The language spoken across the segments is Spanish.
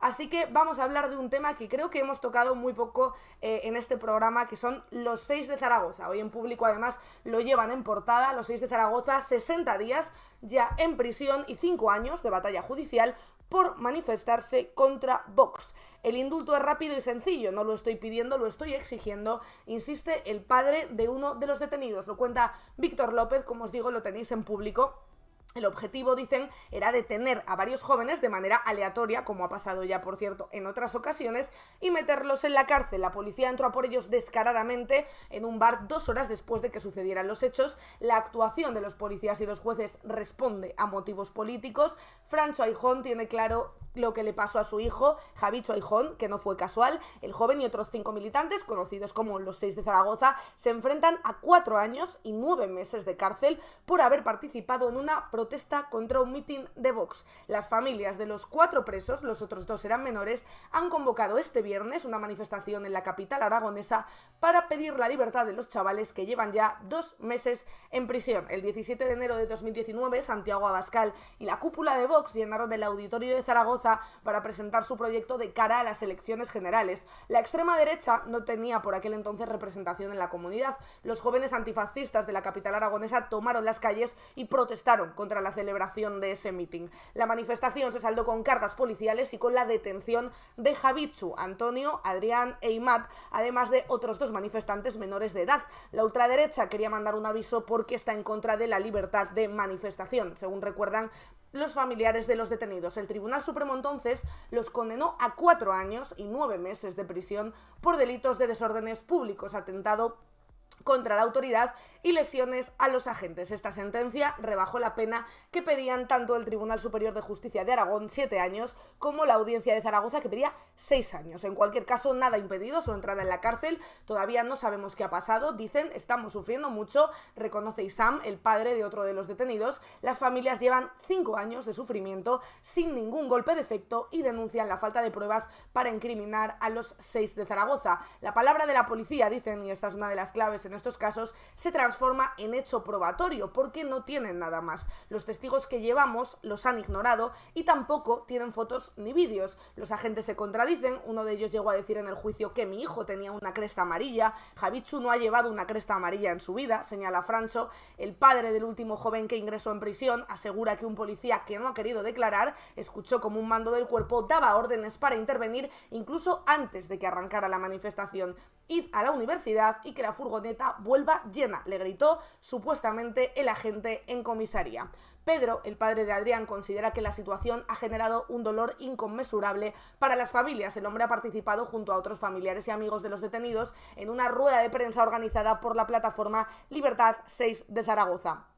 Así que vamos a hablar de un tema que creo que hemos tocado muy poco en este programa, que son los 6 de Zaragoza. Hoy en Público además lo llevan en portada, los 6 de Zaragoza, 60 días ya en prisión y 5 años de batalla judicial por manifestarse contra Vox. El indulto es rápido y sencillo, no lo estoy pidiendo, lo estoy exigiendo, insiste el padre de uno de los detenidos. Lo cuenta Víctor López, como os digo, lo tenéis en Público. El objetivo, dicen, era detener a varios jóvenes de manera aleatoria, como ha pasado ya, por cierto, en otras ocasiones, y meterlos en la cárcel. La policía entró a por ellos descaradamente en un bar 2 horas después de que sucedieran los hechos. La actuación de los policías y los jueces responde a motivos políticos. Francho Aijón tiene claro lo que le pasó a su hijo, Javicho Aijón, que no fue casual. El joven y otros 5 militantes, conocidos como los 6 de Zaragoza, se enfrentan a 4 años y 9 meses de cárcel por haber participado en una protesta contra un mitin de Vox. Las familias de los 4 presos, los otros 2 eran menores, han convocado este viernes una manifestación en la capital aragonesa para pedir la libertad de los chavales que llevan ya 2 meses en prisión. El 17 de enero de 2019, Santiago Abascal y la cúpula de Vox llenaron el auditorio de Zaragoza para presentar su proyecto de cara a las elecciones generales. La extrema derecha no tenía por aquel entonces representación en la comunidad. Los jóvenes antifascistas de la capital aragonesa tomaron las calles y protestaron contra la celebración de ese mitin. La manifestación se saldó con cargas policiales y con la detención de Javichu, Antonio, Adrián e Imad, además de otros 2 manifestantes menores de edad. La ultraderecha quería mandar un aviso porque está en contra de la libertad de manifestación, según recuerdan los familiares de los detenidos. El Tribunal Supremo entonces los condenó a 4 años y 9 meses de prisión por delitos de desórdenes públicos, atentado contra la autoridad y lesiones a los agentes. Esta sentencia rebajó la pena que pedían tanto el Tribunal Superior de Justicia de Aragón, 7 años, como la Audiencia de Zaragoza, que pedía 6 años. En cualquier caso, nada ha impedido su entrada en la cárcel. Todavía no sabemos qué ha pasado. Dicen, estamos sufriendo mucho, reconoce Isam, el padre de otro de los detenidos. Las familias llevan 5 años de sufrimiento sin ningún golpe de efecto y denuncian la falta de pruebas para incriminar a los 6 de Zaragoza. La palabra de la policía, dicen, y esta es una de las claves en estos casos, se transforma en hecho probatorio porque no tienen nada más. Los testigos que llevamos los han ignorado y tampoco tienen fotos ni vídeos. Los agentes se contradicen. Uno de ellos llegó a decir en el juicio que mi hijo tenía una cresta amarilla. Javichu no ha llevado una cresta amarilla en su vida, señala Francho. El padre del último joven que ingresó en prisión asegura que un policía que no ha querido declarar escuchó como un mando del cuerpo daba órdenes para intervenir incluso antes de que arrancara la manifestación. Id a la universidad y que la furgoneta vuelva llena, le gritó supuestamente el agente en comisaría. Pedro, el padre de Adrián, considera que la situación ha generado un dolor inconmensurable para las familias. El hombre ha participado junto a otros familiares y amigos de los detenidos en una rueda de prensa organizada por la plataforma Libertad 6 de Zaragoza.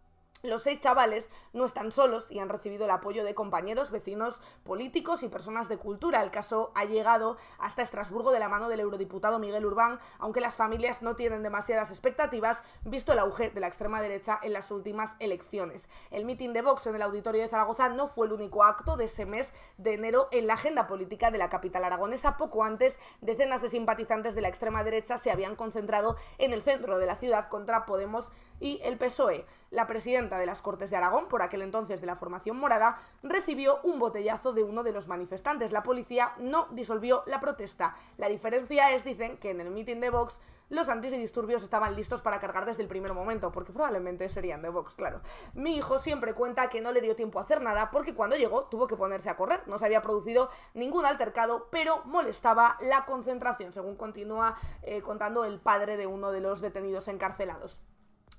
Los 6 chavales no están solos y han recibido el apoyo de compañeros, vecinos, políticos y personas de cultura. El caso ha llegado hasta Estrasburgo de la mano del eurodiputado Miguel Urbán, aunque las familias no tienen demasiadas expectativas, visto el auge de la extrema derecha en las últimas elecciones. El mitin de Vox en el auditorio de Zaragoza no fue el único acto de ese mes de enero en la agenda política de la capital aragonesa. Poco antes, decenas de simpatizantes de la extrema derecha se habían concentrado en el centro de la ciudad contra Podemos y el PSOE. La presidenta de las Cortes de Aragón, por aquel entonces de la formación morada, recibió un botellazo de uno de los manifestantes. La policía no disolvió la protesta. La diferencia es, dicen, que en el mitin de Vox los antidisturbios estaban listos para cargar desde el primer momento, porque probablemente serían de Vox, claro. Mi hijo siempre cuenta que no le dio tiempo a hacer nada porque cuando llegó tuvo que ponerse a correr. No se había producido ningún altercado, pero molestaba la concentración, según continúa contando el padre de uno de los detenidos encarcelados.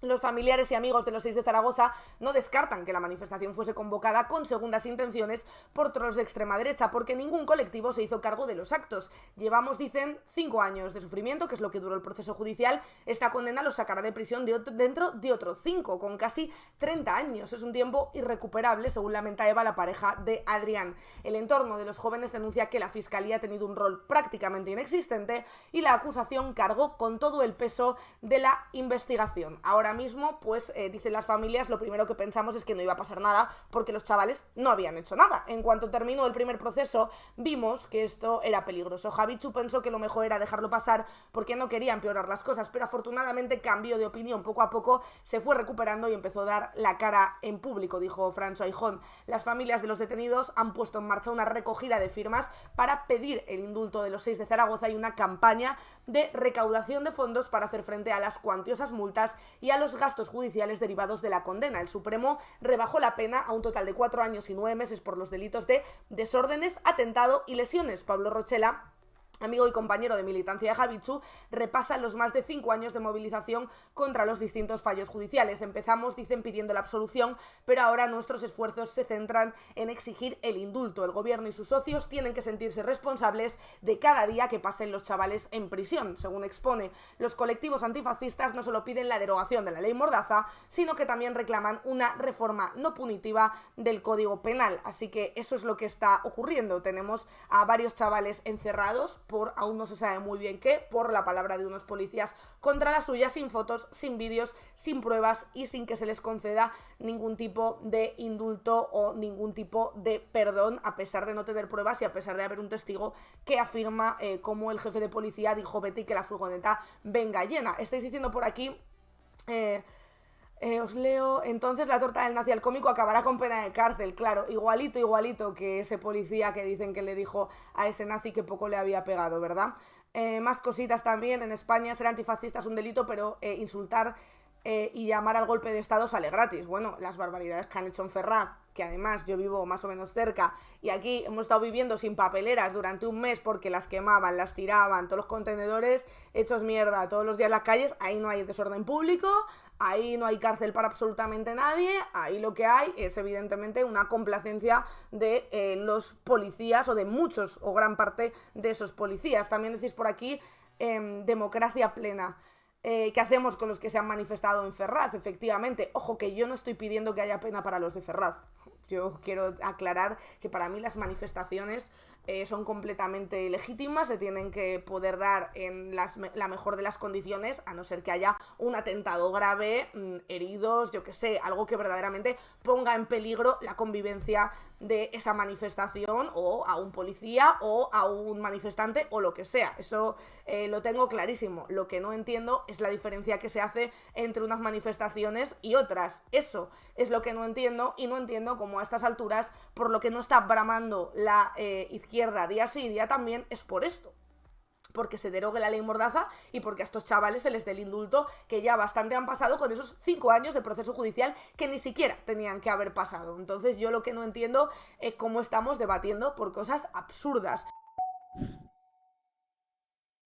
Los familiares y amigos de los 6 de Zaragoza no descartan que la manifestación fuese convocada con segundas intenciones por trolls de extrema derecha, porque ningún colectivo se hizo cargo de los actos. Llevamos, dicen, 5 años de sufrimiento, que es lo que duró el proceso judicial. Esta condena los sacará de prisión dentro de otros 5, con casi 30 años. Es un tiempo irrecuperable, según lamenta Eva, la pareja de Adrián. El entorno de los jóvenes denuncia que la fiscalía ha tenido un rol prácticamente inexistente y la acusación cargó con todo el peso de la investigación. Ahora ahora mismo, pues dicen las familias, lo primero que pensamos es que no iba a pasar nada porque los chavales no habían hecho nada. En cuanto terminó el primer proceso, vimos que esto era peligroso. Javichu pensó que lo mejor era dejarlo pasar porque no quería empeorar las cosas, pero afortunadamente cambió de opinión poco a poco, se fue recuperando y empezó a dar la cara en público, dijo François Hijón. Las familias de los detenidos han puesto en marcha una recogida de firmas para pedir el indulto de los 6 de Zaragoza y una campaña de recaudación de fondos para hacer frente a las cuantiosas multas y a los gastos judiciales derivados de la condena. El Supremo rebajó la pena a un total de 4 años y 9 meses por los delitos de desórdenes, atentado y lesiones. Pablo Rochela, amigo y compañero de militancia de Javichu, repasa los más de 5 años de movilización contra los distintos fallos judiciales. Empezamos, dicen, pidiendo la absolución, pero ahora nuestros esfuerzos se centran en exigir el indulto. El gobierno y sus socios tienen que sentirse responsables de cada día que pasen los chavales en prisión. Según expone, los colectivos antifascistas no solo piden la derogación de la ley Mordaza, sino que también reclaman una reforma no punitiva del Código Penal. Así que eso es lo que está ocurriendo. Tenemos a varios chavales encerrados por aún no se sabe muy bien qué, por la palabra de unos policías contra la suya, sin fotos, sin vídeos, sin pruebas y sin que se les conceda ningún tipo de indulto o ningún tipo de perdón, a pesar de no tener pruebas y a pesar de haber un testigo que afirma como el jefe de policía dijo Betty que la furgoneta venga llena. Estáis diciendo por aquí... os leo, entonces la torta del nazi al cómico acabará con pena de cárcel, claro, igualito que ese policía que dicen que le dijo a ese nazi que poco le había pegado, ¿verdad? Más cositas también, en España ser antifascista es un delito, pero insultar y llamar al golpe de estado sale gratis. Bueno, las barbaridades que han hecho en Ferraz, que además yo vivo más o menos cerca, y aquí hemos estado viviendo sin papeleras durante un mes porque las quemaban, las tiraban, todos los contenedores hechos mierda todos los días en las calles. Ahí no hay desorden público, ahí no hay cárcel para absolutamente nadie, ahí lo que hay es evidentemente una complacencia de los policías o de muchos o gran parte de esos policías. También decís por aquí democracia plena. ¿Qué hacemos con los que se han manifestado en Ferraz? Efectivamente, ojo que yo no estoy pidiendo que haya pena para los de Ferraz. Yo quiero aclarar que para mí las manifestaciones son completamente legítimas, se tienen que poder dar en la mejor de las condiciones, a no ser que haya un atentado grave, heridos, yo que sé, algo que verdaderamente ponga en peligro la convivencia de esa manifestación o a un policía o a un manifestante o lo que sea. Eso lo tengo clarísimo. Lo que no entiendo es la diferencia que se hace entre unas manifestaciones y otras. Eso es lo que no entiendo, y no entiendo cómo a estas alturas, por lo que no está bramando la izquierda día sí y día también, es por esto. Porque se derogue la ley Mordaza y porque a estos chavales se les dé el indulto, que ya bastante han pasado con esos 5 años de proceso judicial que ni siquiera tenían que haber pasado. Entonces yo lo que no entiendo es cómo estamos debatiendo por cosas absurdas.